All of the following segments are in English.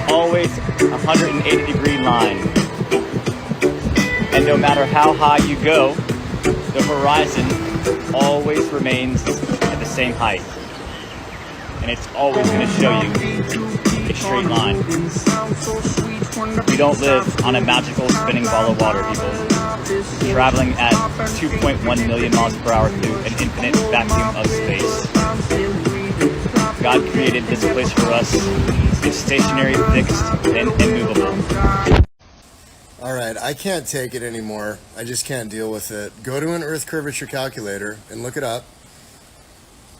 always a 180-degree line. And no matter how high you go, the horizon always remains at the same height. And it's always going to show you a straight line. We don't live on a magical spinning ball of water, people. Traveling at 2.1 million miles per hour through an infinite vacuum of space. God created this place for us. It's stationary, fixed, and immovable. Alright, I can't take it anymore. I just can't deal with it. Go to an Earth curvature calculator and look it up.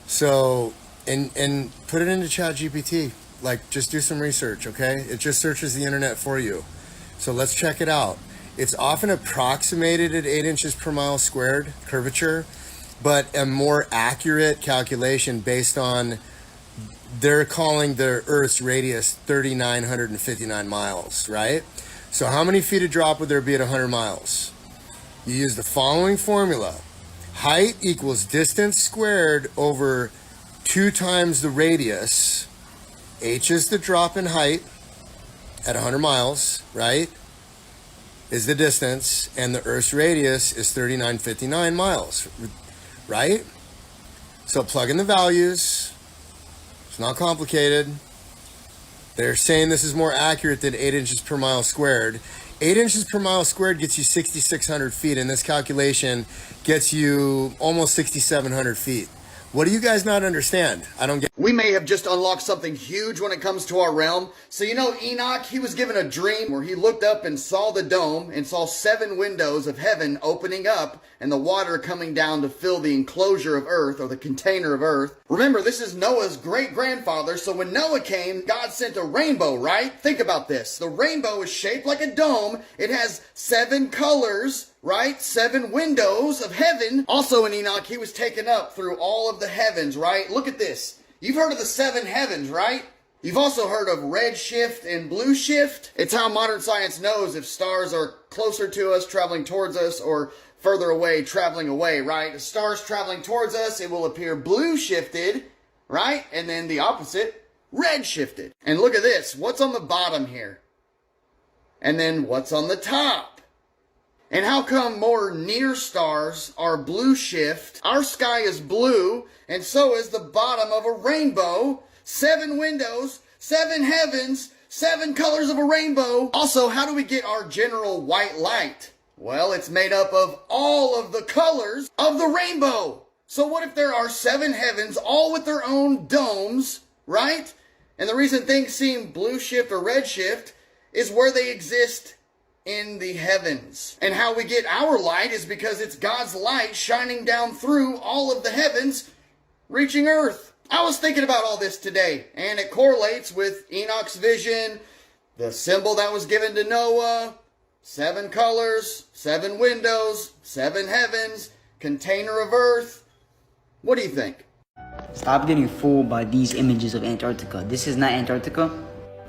So, and put it into ChatGPT. Like, just do some research, okay? It just searches the internet for you. So let's check it out. It's often approximated at 8 inches per mile squared curvature, but a more accurate calculation based on, they're calling the Earth's radius 3,959 miles, right? So how many feet of drop would there be at 100 miles? You use the following formula. Height equals distance squared over 2 times the radius. H is the drop in height at 100 miles, right? Is the distance, and the Earth's radius is 3,959 miles, right? So plug in the values. It's not complicated. They're saying this is more accurate than 8 inches per mile squared. 8 inches per mile squared gets you 6,600 feet, and this calculation gets you almost 6,700 feet. What do you guys not understand? I don't get. We may have just unlocked something huge when it comes to our realm. So you know Enoch, he was given a dream where he looked up and saw the dome and saw 7 windows of heaven opening up and the water coming down to fill the enclosure of earth, or the container of earth. Remember, this is Noah's great-grandfather, so when Noah came, God sent a rainbow, right? Think about this. The rainbow is shaped like a dome. It has 7 colors, right? 7 windows of heaven. Also in Enoch, he was taken up through all of the heavens, right? Look at this. You've heard of the 7 heavens, right? You've also heard of red shift and blue shift. It's how modern science knows if stars are closer to us, traveling towards us, or further away, traveling away, right? If stars traveling towards us, it will appear blue shifted, right? And then the opposite, red shifted. And look at this. What's on the bottom here? And then what's on the top? And how come more near stars are blue shift? Our sky is blue, and so is the bottom of a rainbow. 7 windows, 7 heavens, 7 colors of a rainbow. Also, how do we get our general white light? Well, it's made up of all of the colors of the rainbow. So what if there are 7 heavens, all with their own domes, right? And the reason things seem blue shift or red shift is where they exist in the heavens. And how we get our light is because it's God's light shining down through all of the heavens, reaching earth. I was thinking about all this today, and it correlates with Enoch's vision, the symbol that was given to Noah, 7 colors, 7 windows, 7 heavens, container of earth. What do you think? Stop getting fooled by these images of Antarctica. This is not Antarctica,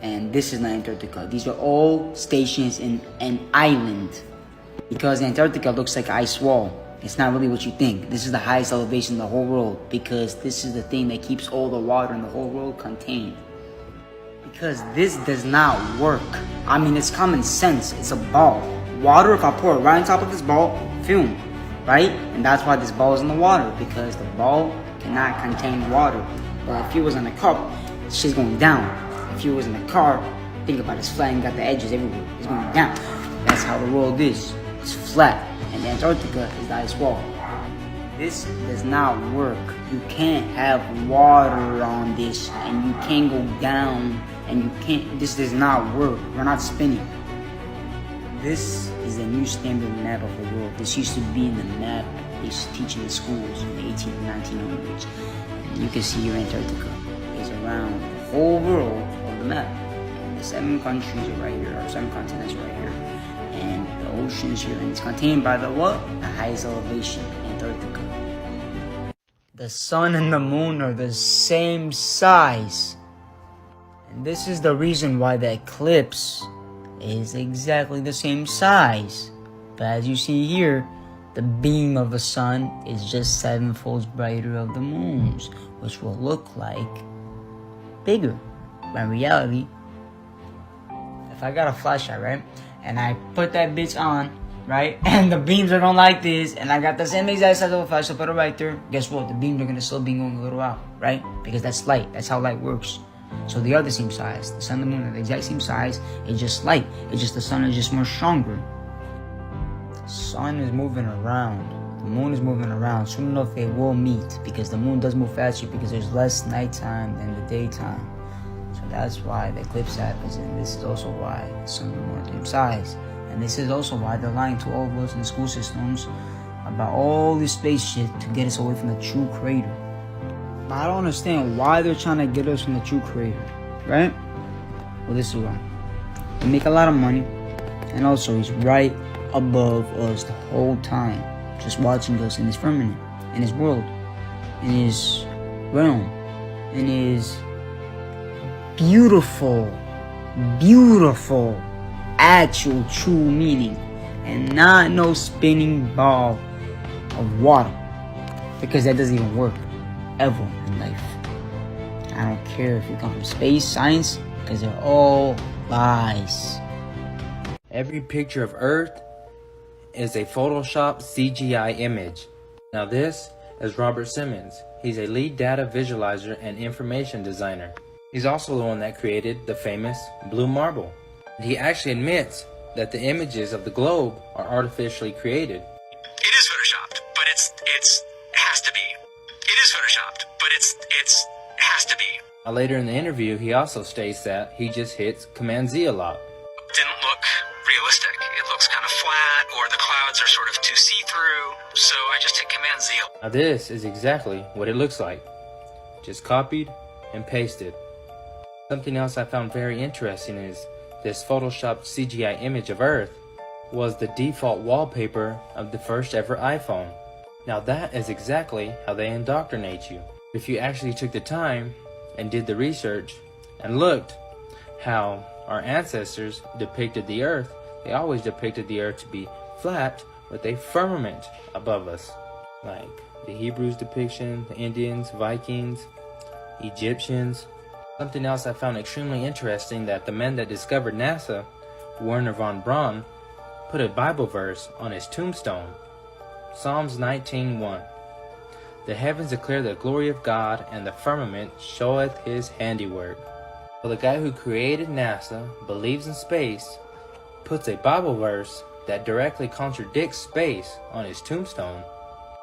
and this is not Antarctica. These are all stations in an island. Because Antarctica looks like an ice wall. It's not really what you think. This is the highest elevation in the whole world, because this is the thing that keeps all the water in the whole world contained. Because this does not work. I mean, it's common sense. It's a ball. Water, if I pour it right on top of this ball, film, right? And that's why this ball is in the water, because the ball cannot contain water. But if it was in a cup, shit's going down. If it was in a car, think about it, it's flat and got the edges everywhere. It's going down. That's how the world is. It's flat. And Antarctica is the ice wall. This does not work. You can't have water on this, and you can't go down, and you can't, this does not work. We're not spinning. This is the new standard map of the world. This used to be in the map they used to teach in the schools in the 1800s and 1900s. And you can see here Antarctica is around the whole world of the map. And the 7 countries are right here, or 7 continents are right here. And the oceans here, and it's contained by the what? The highest elevation, Antarctica. The sun and the moon are the same size. And this is the reason why the eclipse is exactly the same size. But as you see here, the beam of the sun is just 7-folds brighter of the moon's, which will look like bigger. But in reality, if I got a flashlight, right, and I put that bitch on, right, and the beams are going like this, and I got the same exact size of a flashlight, put it right there, guess what? The beams are going to still be going a little out, right? Because that's light. That's how light works. So they are the same size. The sun and the moon are the exact same size. It's just light. It's just the sun is just more stronger. The sun is moving around. The moon is moving around. Soon enough, they will meet because the moon does move faster because there's less nighttime than the daytime. So that's why the eclipse happens, and this is also why the sun and the moon are the same size. And this is also why they're lying to all of us in the school systems about all this space shit to get us away from the true creator. But I don't understand why they're trying to get us from the true creator, right? Well, this is why. They make a lot of money, and also he's right above us the whole time, just watching us in his firmament, in his world, in his realm, in his beautiful, beautiful, actual true meaning, and not no spinning ball of water, because that doesn't even work ever in life. I don't care if you come from space, science, because they're all lies. Every picture of Earth is a Photoshop CGI image. Now this is Robert Simmons. He's a lead data visualizer and information designer. He's also the one that created the famous blue marble. He actually admits that the images of the globe are artificially created. It is photoshopped, but it's has to be. It is photoshopped, but it's has to be. Now, later in the interview, he also states that he just hits Command Z a lot. Didn't look realistic. It looks kind of flat, or the clouds are sort of too see-through. So I just hit Command Z. Now this is exactly what it looks like. Just copied and pasted. Something else I found very interesting is this photoshopped CGI image of Earth was the default wallpaper of the first ever iPhone. Now that is exactly how they indoctrinate you. If you actually took the time and did the research and looked how our ancestors depicted the Earth, they always depicted the Earth to be flat with a firmament above us. Like the Hebrews depiction, the Indians, Vikings, Egyptians. Something else I found extremely interesting, that the men that discovered NASA, Werner von Braun, put a Bible verse on his tombstone. Psalms 19:1. The heavens declare the glory of God, and the firmament showeth his handiwork. So the guy who created NASA believes in space, puts a Bible verse that directly contradicts space on his tombstone.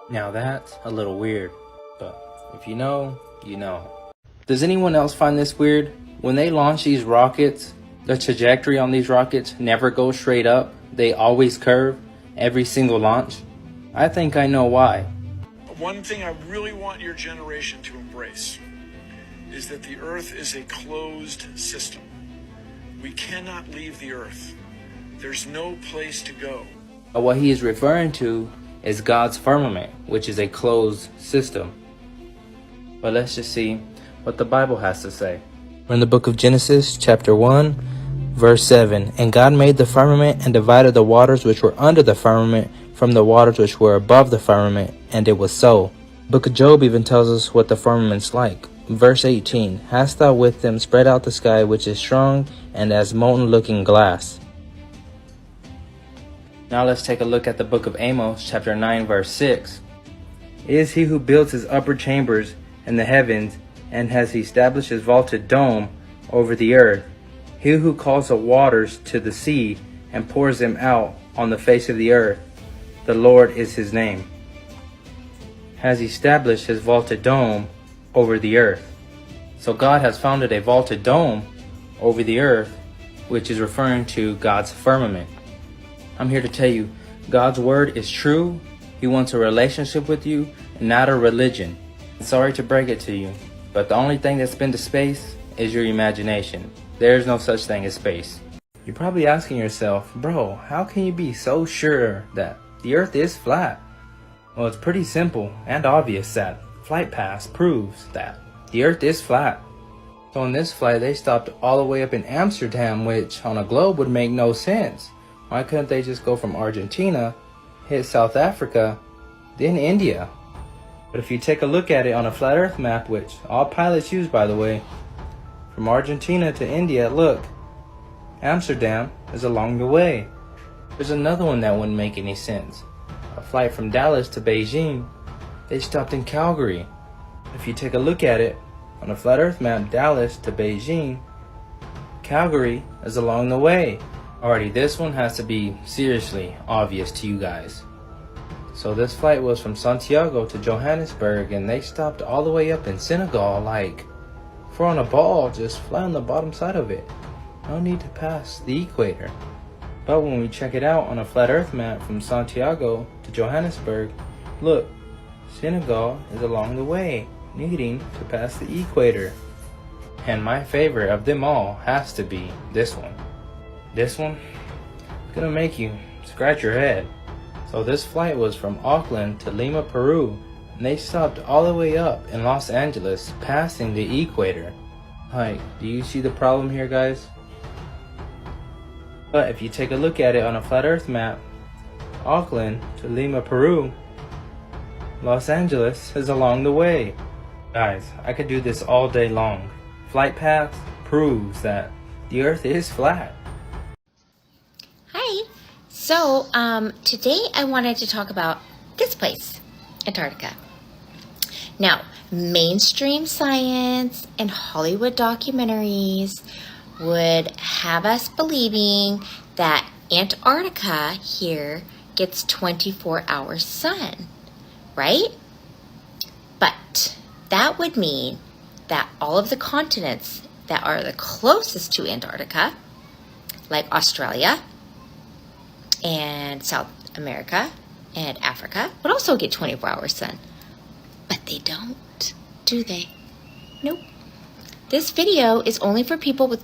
Now that's a little weird, but if you know, you know. Does anyone else find this weird? When they launch these rockets, the trajectory on these rockets never goes straight up. They always curve every single launch. I think I know why. One thing I really want your generation to embrace is that the Earth is a closed system. We cannot leave the Earth. There's no place to go. What he is referring to is God's firmament, which is a closed system. But let's just see what the Bible has to say. We're in the book of Genesis, chapter 1, verse 7. And God made the firmament and divided the waters which were under the firmament from the waters which were above the firmament, and it was so. Book of Job even tells us what the firmament's like. Verse 18. Hast thou with them spread out the sky, which is strong and as molten looking glass. Now let's take a look at the book of Amos, chapter 9, verse 6. It is he who builds his upper chambers in the heavens, and has established his vaulted dome over the earth. He who calls the waters to the sea, and pours them out on the face of the earth. The Lord is his name. Has established his vaulted dome over the earth. So God has founded a vaulted dome over the earth, which is referring to God's firmament. I'm here to tell you, God's word is true. He wants a relationship with you, not a religion. Sorry to break it to you, but the only thing that's been to space is your imagination. There's no such thing as space. You're probably asking yourself, bro, how can you be so sure that the Earth is flat? Well, it's pretty simple and obvious that Flight Pass proves that the Earth is flat. So on this flight, they stopped all the way up in Amsterdam, which on a globe would make no sense. Why couldn't they just go from Argentina, hit South Africa, then India? But if you take a look at it on a flat Earth map, which all pilots use by the way, from Argentina to India, look, Amsterdam is along the way. There's another one that wouldn't make any sense. A flight from Dallas to Beijing, they stopped in Calgary. If you take a look at it, on a flat earth map, Dallas to Beijing, Calgary is along the way. Alrighty, this one has to be seriously obvious to you guys. So this flight was from Santiago to Johannesburg, and they stopped all the way up in Senegal. Like, if we're on a ball, just fly on the bottom side of it. No need to pass the equator. But when we check it out on a flat earth map from Santiago to Johannesburg, look, Senegal is along the way, needing to pass the equator. And my favorite of them all has to be this one. This one is gonna make you scratch your head. So this flight was from Auckland to Lima, Peru, and they stopped all the way up in Los Angeles, passing the equator. Like, do you see the problem here, guys? But if you take a look at it on a flat earth map, Auckland to Lima, Peru, Los Angeles is along the way. Guys, I could do this all day long. Flight path proves that the earth is flat. Hi. So, today I wanted to talk about this place, Antarctica. Now, mainstream science and Hollywood documentaries would have us believing that Antarctica here gets 24-hour sun, right? But that would mean that all of the continents that are the closest to Antarctica, like Australia and South America and Africa, would also get 24-hour sun. But they don't, do they? Nope. This video is only for people with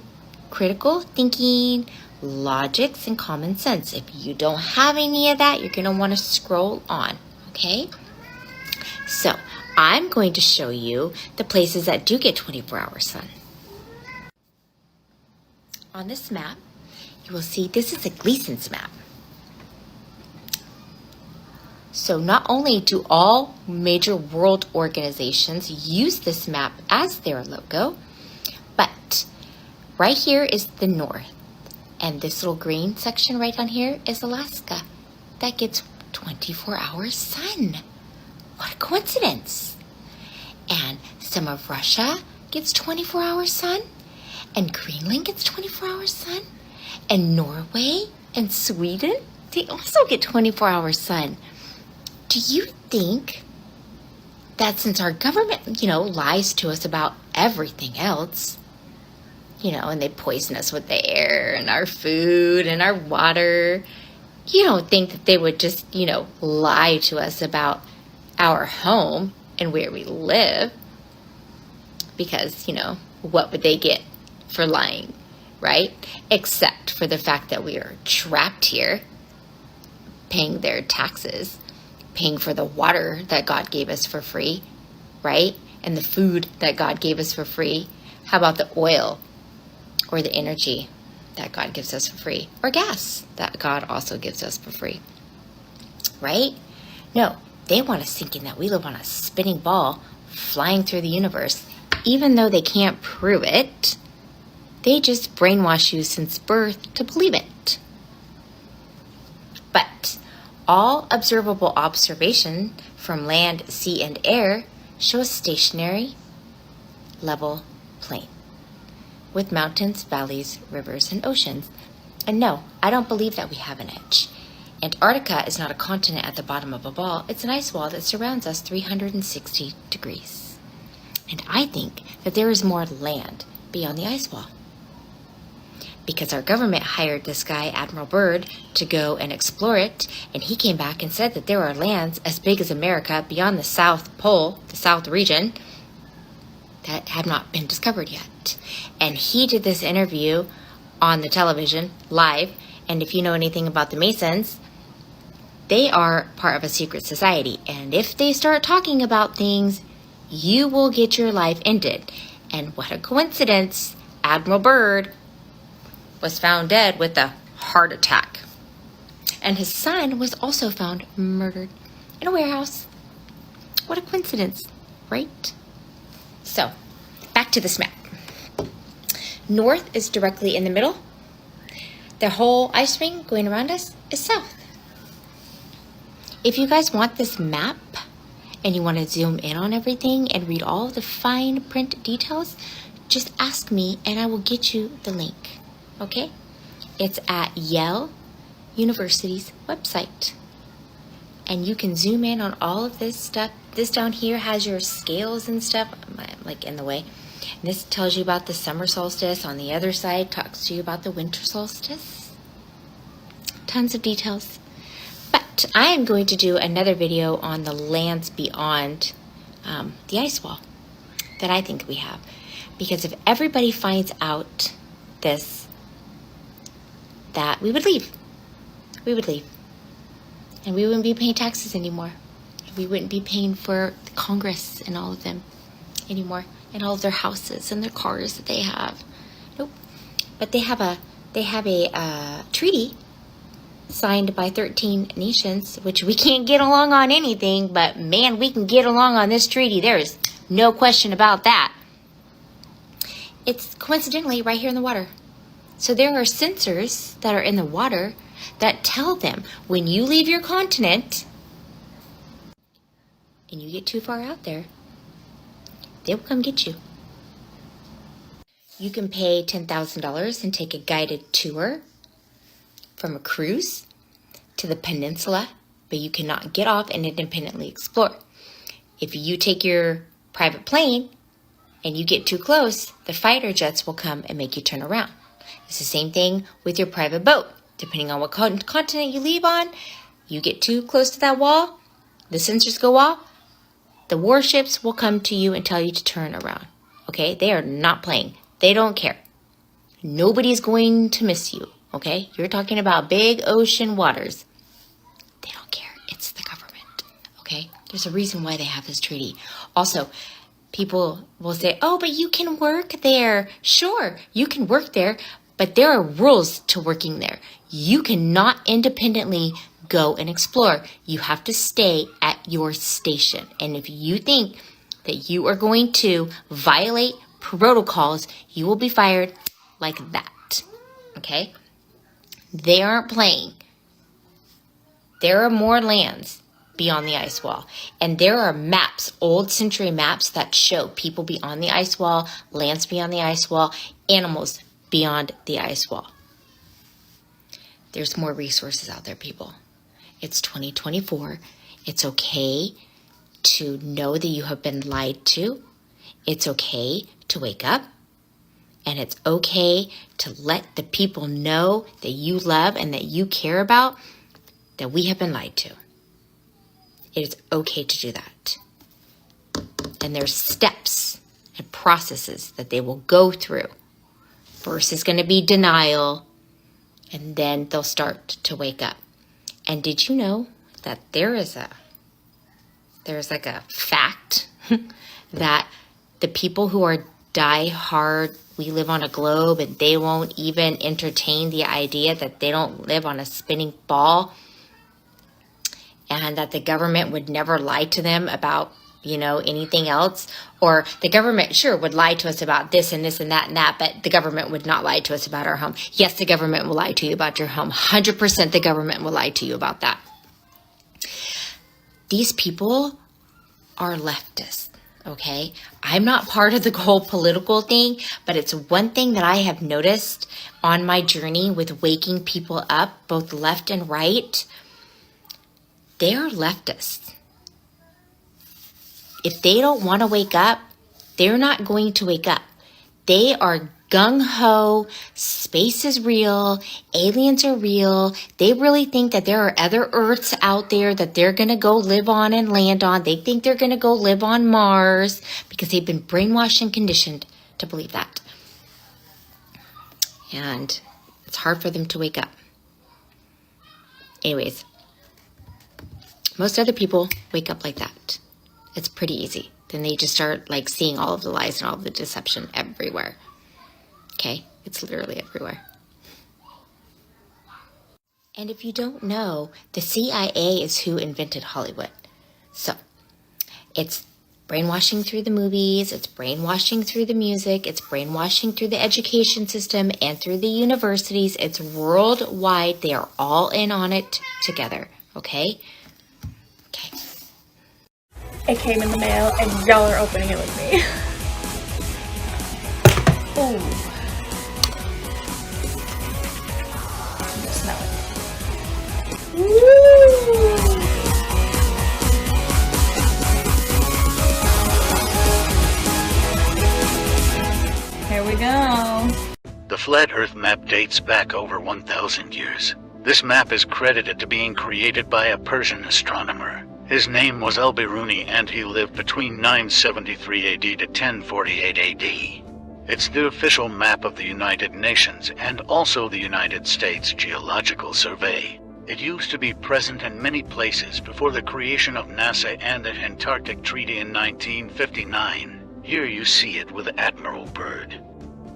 critical thinking, logics, and common sense. If you don't have any of that, you're going to want to scroll on, okay? So, I'm going to show you the places that do get 24-hour sun. On this map, you will see this is a Gleason's map. So not only do all major world organizations use this map as their logo, but right here is the north. And this little green section right down here is Alaska. That gets 24-hour sun. What a coincidence. And some of Russia gets 24-hour sun. And Greenland gets 24-hour sun. And Norway and Sweden, they also get 24-hour sun. Do you think that since our government, lies to us about everything else, and they poison us with the air and our food and our water, you don't think that they would just, lie to us about our home and where we live? Because, what would they get for lying, right? Except for the fact that we are trapped here, paying their taxes, paying for the water that God gave us for free, right? And the food that God gave us for free. How about the oil or the energy that God gives us for free? Or gas that God also gives us for free, right? No, they want us thinking that we live on a spinning ball flying through the universe. Even though they can't prove it, they just brainwash you since birth to believe it. But all observable observation from land, sea, and air show a stationary, level plain with mountains, valleys, rivers, and oceans. And no, I don't believe that we have an edge. Antarctica is not a continent at the bottom of a ball. It's an ice wall that surrounds us 360 degrees. And I think that there is more land beyond the ice wall. Because our government hired this guy, Admiral Byrd, to go and explore it, and he came back and said that there are lands as big as America beyond the South Pole, the South region, that have not been discovered yet. And he did this interview on the television, live, and if you know anything about the Masons, they are part of a secret society, and if they start talking about things, you will get your life ended. And what a coincidence, Admiral Byrd was found dead with a heart attack. And his son was also found murdered in a warehouse. What a coincidence, right? So, back to this map. North is directly in the middle. the whole ice ring going around us is south. If you guys want this map and you want to zoom in on everything and read all the fine print details, just ask me and I will get you the link, okay? It's at Yale University's website. And you can zoom in on all of this stuff. This down here has your scales and stuff. I'm like in the way. And this tells you about the summer solstice. On the other side talks to you about the winter solstice. Tons of details. But I am going to do another video on the lands beyond the ice wall that I think we have. Because if everybody finds out this, that we would leave. We would leave. And we wouldn't be paying taxes anymore. We wouldn't be paying for Congress and all of them anymore. And all of their houses and their cars that they have. Nope. But they have a treaty signed by 13 nations, which we can't get along on anything, but man, we can get along on this treaty. There is no question about that. It's coincidentally right here in the water. So there are sensors that are in the water that tell them when you leave your continent and you get too far out there, they will come get you. You can pay $10,000 and take a guided tour from a cruise to the peninsula, but you cannot get off and independently explore. If you take your private plane and you get too close, the fighter jets will come and make you turn around. It's the same thing with your private boat. Depending on what continent you leave on, you get too close to that wall, the sensors go off, the warships will come to you and tell you to turn around. Okay? They are not playing. They don't care. Nobody's going to miss you. Okay? You're talking about big ocean waters. They don't care. It's the government. Okay? There's a reason why they have this treaty. Also, people will say, oh, but you can work there. Sure, you can work there, but there are rules to working there. You cannot independently go and explore. You have to stay at your station. And if you think that you are going to violate protocols, you will be fired like that. Okay? They aren't playing. There are more lands beyond the ice wall. And there are maps, old century maps that show people beyond the ice wall, lands beyond the ice wall, animals beyond the ice wall. There's more resources out there, people. It's 2024. It's okay to know that you have been lied to. It's okay to wake up. And it's okay to let the people know that you love and that you care about that we have been lied to. It is okay to do that. And there's steps and processes that they will go through. First is going to be denial, and then they'll start to wake up. And did you know that there's like a fact that the people who are die hard, we live on a globe, and they won't even entertain the idea that they don't live on a spinning ball, and that the government would never lie to them about, anything else? Or the government, sure, would lie to us about this and this and that, but the government would not lie to us about our home. Yes, the government will lie to you about your home. 100% the government will lie to you about that. These people are leftists, okay? I'm not part of the whole political thing, but it's one thing that I have noticed on my journey with waking people up, both left and right. They are leftists. If they don't want to wake up, they're not going to wake up. They are gung-ho, space is real, aliens are real. They really think that there are other Earths out there that they're going to go live on and land on. They think they're going to go live on Mars because they've been brainwashed and conditioned to believe that. And it's hard for them to wake up. Anyways, most other people wake up like that. It's pretty easy. Then they just start seeing all of the lies and all of the deception everywhere. Okay? It's literally everywhere. And if you don't know, the CIA is who invented Hollywood. So, it's brainwashing through the movies, it's brainwashing through the music, it's brainwashing through the education system and through the universities. It's worldwide. They are all in on it together, okay? Okay. It came in the mail and y'all are opening it with me. Ooh. Smell it. Woo! Here we go. The Flat Earth map dates back over 1,000 years. This map is credited to being created by a Persian astronomer. His name was Al-Biruni and he lived between 973 AD to 1048 AD. It's the official map of the United Nations and also the United States Geological Survey. It used to be present in many places before the creation of NASA and the Antarctic Treaty in 1959. Here you see it with Admiral Byrd.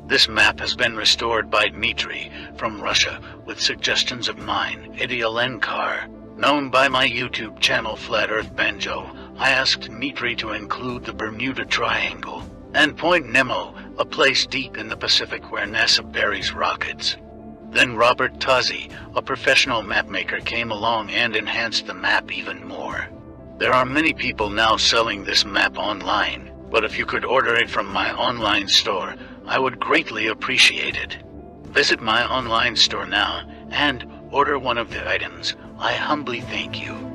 This map has been restored by Dmitry from Russia with suggestions of mine, Eddie Alenkar. Known by my YouTube channel Flat Earth Banjo, I asked Dmitry to include the Bermuda Triangle and Point Nemo, a place deep in the Pacific where NASA buries rockets. Then Robert Tozzi, a professional mapmaker, came along and enhanced the map even more. There are many people now selling this map online, but if you could order it from my online store, I would greatly appreciate it. Visit my online store now and order one of the items. I humbly thank you.